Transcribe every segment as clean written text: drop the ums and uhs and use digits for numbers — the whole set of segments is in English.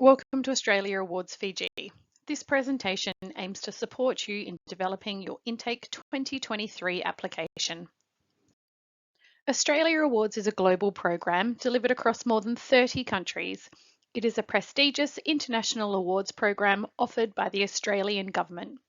Welcome to Australia Awards Fiji. This presentation aims to support you in developing your Intake 2023 application. Australia Awards is a global program delivered across more than 30 countries. It is a prestigious international awards program offered by the Australian government.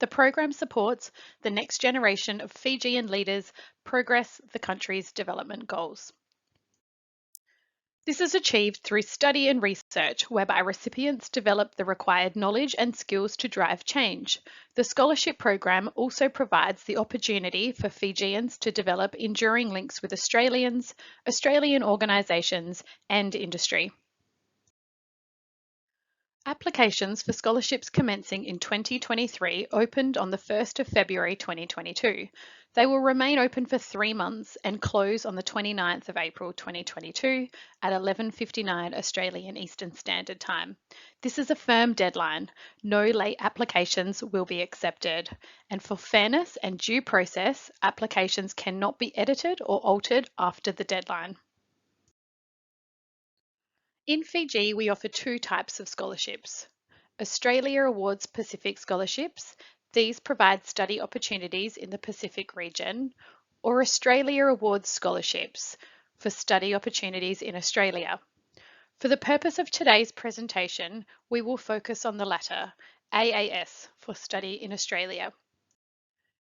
The program supports the next generation of Fijian leaders progress the country's development goals. This is achieved through study and research, whereby recipients develop the required knowledge and skills to drive change. The scholarship program also provides the opportunity for Fijians to develop enduring links with Australians, Australian organisations, and industry. Applications for scholarships commencing in 2023 opened on the 1st of February 2022. They will remain open for 3 months and close on the 29th of April 2022 at 11:59 Australian Eastern Standard Time. This is a firm deadline. No late applications will be accepted. And for fairness and due process, applications cannot be edited or altered after the deadline. In Fiji, we offer two types of scholarships. Australia Awards Pacific Scholarships. These provide study opportunities in the Pacific region, or Australia Awards Scholarships for study opportunities in Australia. For the purpose of today's presentation, we will focus on the latter, AAS, for study in Australia.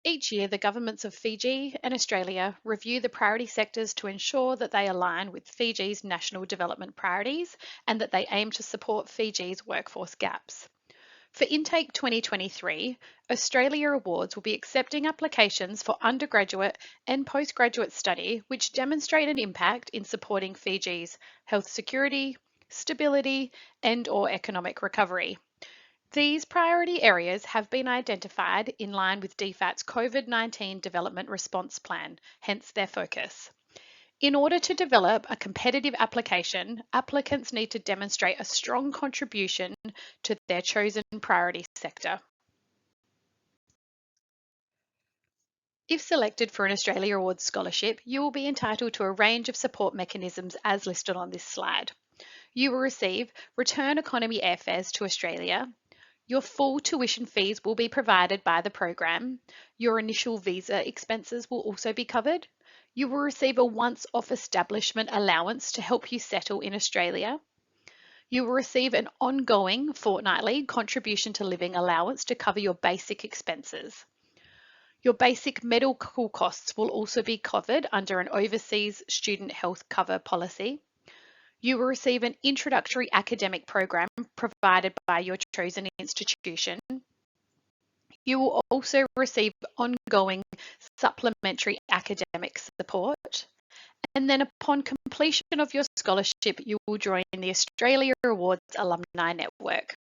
Each year, the governments of Fiji and Australia review the priority sectors to ensure that they align with Fiji's national development priorities and that they aim to support Fiji's workforce gaps. For Intake 2023, Australia Awards will be accepting applications for undergraduate and postgraduate study which demonstrate an impact in supporting Fiji's health security, stability, and/or economic recovery. These priority areas have been identified in line with DFAT's COVID-19 Development Response Plan, hence their focus. In order to develop a competitive application, applicants need to demonstrate a strong contribution to their chosen priority sector. If selected for an Australia Awards scholarship, you will be entitled to a range of support mechanisms as listed on this slide. You will receive return economy airfares to Australia. Your full tuition fees will be provided by the program. Your initial visa expenses will also be covered. You will receive a once-off establishment allowance to help you settle in Australia. You will receive an ongoing fortnightly contribution to living allowance to cover your basic expenses. Your basic medical costs will also be covered under an overseas student health cover policy. You will receive an introductory academic program provided by your chosen institution. You will also receive ongoing supplementary academic support. And then upon completion of your scholarship, you will join the Australia Awards Alumni Network.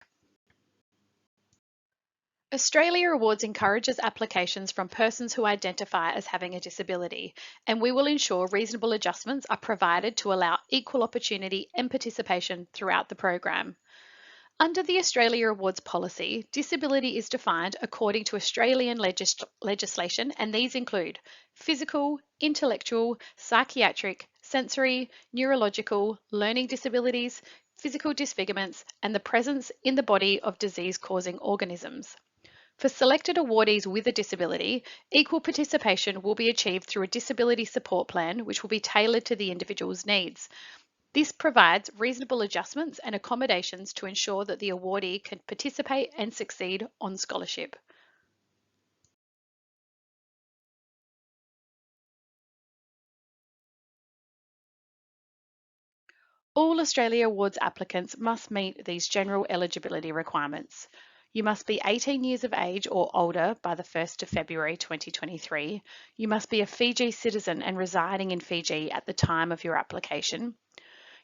Australia Awards encourages applications from persons who identify as having a disability, and we will ensure reasonable adjustments are provided to allow equal opportunity and participation throughout the program. Under the Australia Awards policy, disability is defined according to Australian legislation, and these include physical, intellectual, psychiatric, sensory, neurological, learning disabilities, physical disfigurements, and the presence in the body of disease-causing organisms. For selected awardees with a disability, equal participation will be achieved through a disability support plan which will be tailored to the individual's needs. This provides reasonable adjustments and accommodations to ensure that the awardee can participate and succeed on scholarship. All Australia Awards applicants must meet these general eligibility requirements. You must be 18 years of age or older by the 1st of February 2023. You must be a Fiji citizen and residing in Fiji at the time of your application.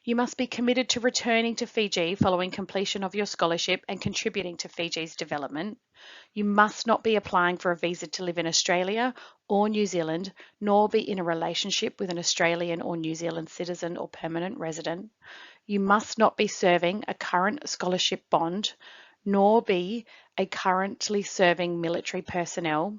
You must be committed to returning to Fiji following completion of your scholarship and contributing to Fiji's development. You must not be applying for a visa to live in Australia or New Zealand, nor be in a relationship with an Australian or New Zealand citizen or permanent resident. You must not be serving a current scholarship bond, nor be a currently serving military personnel.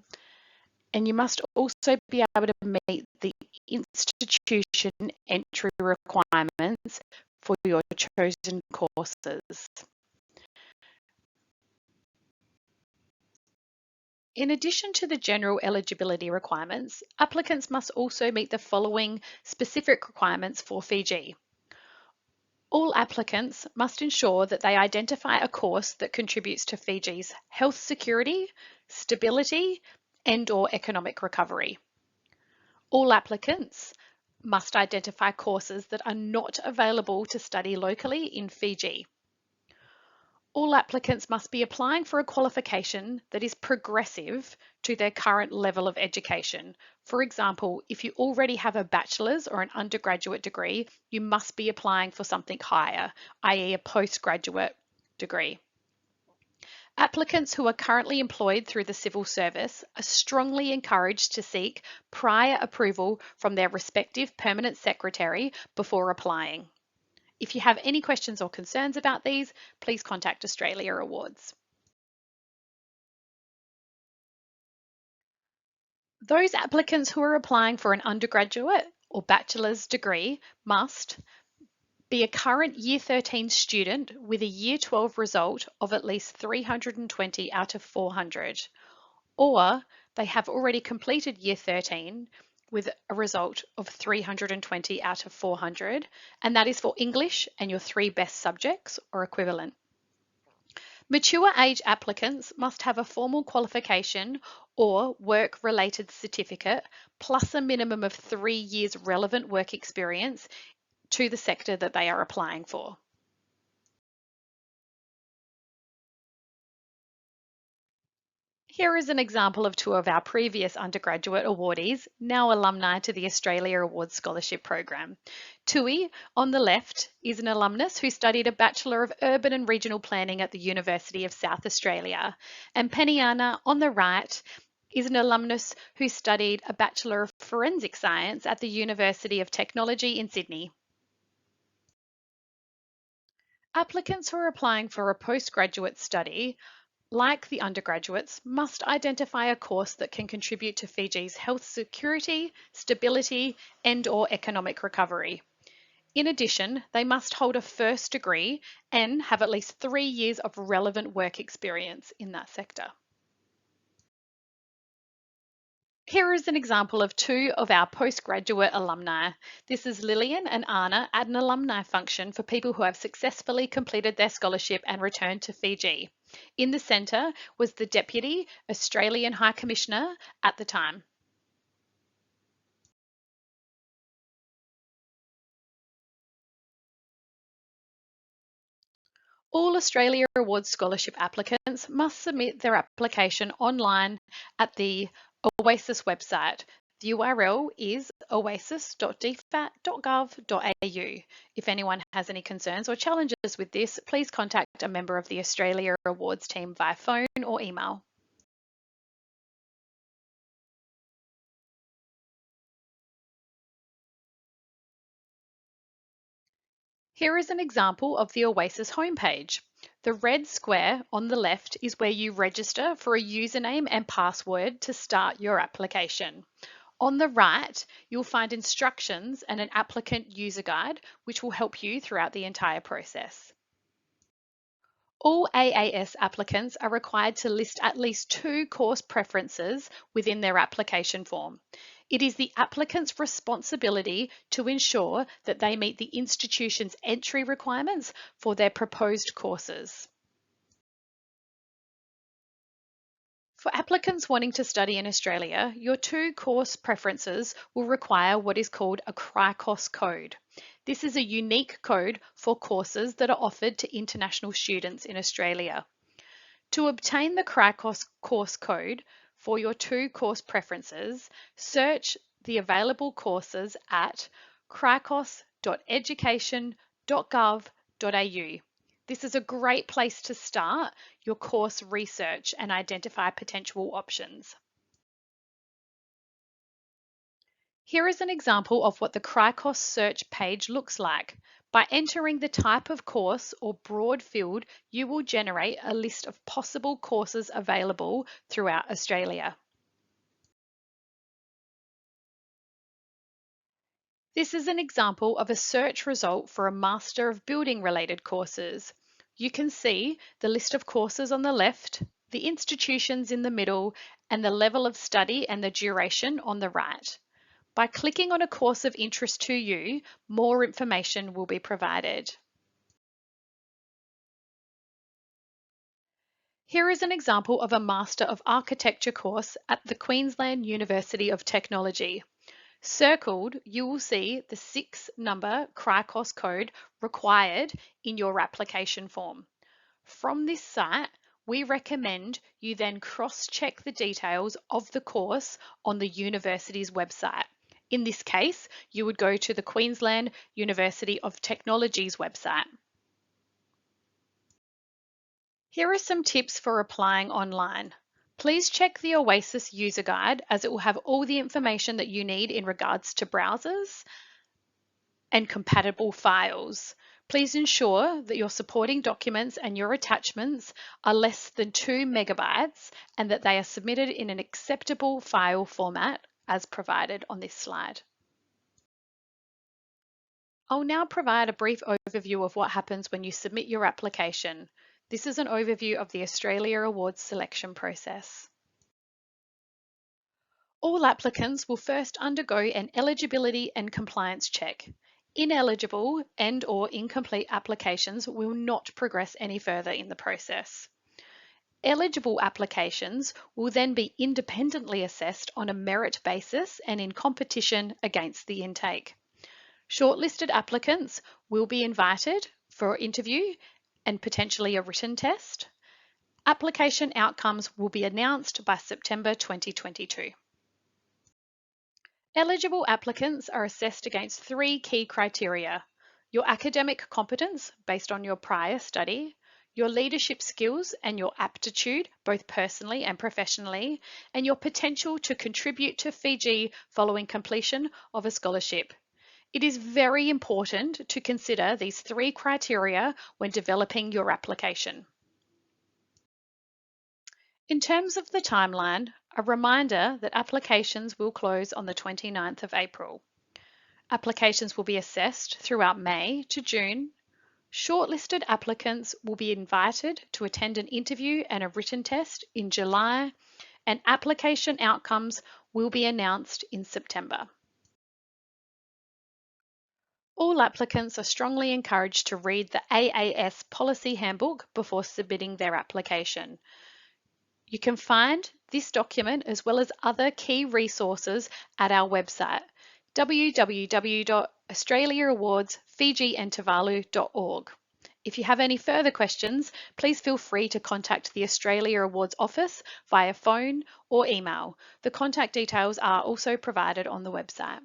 And you must also be able to meet the institution entry requirements for your chosen courses. In addition to the general eligibility requirements, applicants must also meet the following specific requirements for Fiji. All applicants must ensure that they identify a course that contributes to Fiji's health security, stability, and/or economic recovery. All applicants must identify courses that are not available to study locally in Fiji. All applicants must be applying for a qualification that is progressive to their current level of education. For example, if you already have a bachelor's or an undergraduate degree, you must be applying for something higher, i.e. a postgraduate degree. Applicants who are currently employed through the civil service are strongly encouraged to seek prior approval from their respective permanent secretary before applying. If you have any questions or concerns about these, please contact Australia Awards. Those applicants who are applying for an undergraduate or bachelor's degree must be a current Year 13 student with a Year 12 result of at least 320 out of 400, or they have already completed Year 13 with a result of 320 out of 400, and that is for English and your 3 best subjects or equivalent. Mature age applicants must have a formal qualification or work-related certificate plus a minimum of 3 years relevant work experience to the sector that they are applying for. Here is an example of 2 of our previous undergraduate awardees, now alumni to the Australia Awards Scholarship Program. Tui, on the left, is an alumnus who studied a Bachelor of Urban and Regional Planning at the University of South Australia. And Peniana, on the right, is an alumnus who studied a Bachelor of Forensic Science at the University of Technology in Sydney. Applicants who are applying for a postgraduate study, like the undergraduates, must identify a course that can contribute to Fiji's health security, stability, and/or economic recovery. In addition, they must hold a first degree and have at least 3 years of relevant work experience in that sector. Here is an example of 2 of our postgraduate alumni. This is Lillian and Anna at an alumni function for people who have successfully completed their scholarship and returned to Fiji. In the centre was the Deputy Australian High Commissioner at the time. All Australia Awards Scholarship applicants must submit their application online at the OASIS website. The URL is oasis.dfat.gov.au. If anyone has any concerns or challenges with this, please contact a member of the Australia Awards team via phone or email. Here is an example of the OASIS homepage. The red square on the left is where you register for a username and password to start your application. On the right, you'll find instructions and an applicant user guide, which will help you throughout the entire process. All AAS applicants are required to list at least 2 course preferences within their application form. It is the applicant's responsibility to ensure that they meet the institution's entry requirements for their proposed courses. For applicants wanting to study in Australia, your 2 course preferences will require what is called a CRICOS code. This is a unique code for courses that are offered to international students in Australia. To obtain the CRICOS course code for your 2 course preferences, search the available courses at cricos.education.gov.au. This is a great place to start your course research and identify potential options. Here is an example of what the CRICOS search page looks like. By entering the type of course or broad field, you will generate a list of possible courses available throughout Australia. This is an example of a search result for a Master of Building related courses. You can see the list of courses on the left, the institutions in the middle, and the level of study and the duration on the right. By clicking on a course of interest to you, more information will be provided. Here is an example of a Master of Architecture course at the Queensland University of Technology. Circled, you will see the 6-number CRICOS code required in your application form. From this site, we recommend you then cross-check the details of the course on the university's website. In this case, you would go to the Queensland University of Technology's website. Here are some tips for applying online. Please check the OASIS user guide as it will have all the information that you need in regards to browsers and compatible files. Please ensure that your supporting documents and your attachments are less than 2 megabytes and that they are submitted in an acceptable file format as provided on this slide. I'll now provide a brief overview of what happens when you submit your application. This is an overview of the Australia Awards selection process. All applicants will first undergo an eligibility and compliance check. Ineligible and/or incomplete applications will not progress any further in the process. Eligible applications will then be independently assessed on a merit basis and in competition against the intake. Shortlisted applicants will be invited for interview and potentially a written test. Application outcomes will be announced by September 2022. Eligible applicants are assessed against 3 key criteria: your academic competence based on your prior study, your leadership skills and your aptitude both personally and professionally, and your potential to contribute to Fiji following completion of a scholarship. It is very important to consider these 3 criteria when developing your application. In terms of the timeline, a reminder that applications will close on the 29th of April. Applications will be assessed throughout May to June. Shortlisted applicants will be invited to attend an interview and a written test in July, and application outcomes will be announced in September. All applicants are strongly encouraged to read the AAS policy handbook before submitting their application. You can find this document as well as other key resources at our website, www.australiaawardsfijiandtuvalu.org. If you have any further questions, please feel free to contact the Australia Awards office via phone or email. The contact details are also provided on the website.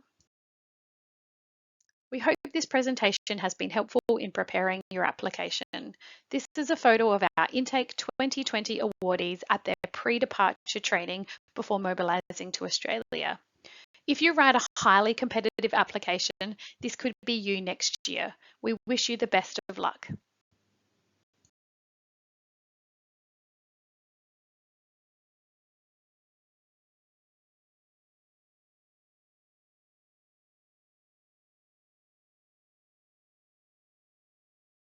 We hope this presentation has been helpful in preparing your application. This is a photo of our Intake 2020 awardees at their pre-departure training before mobilising to Australia. If you write a highly competitive application, this could be you next year. We wish you the best of luck.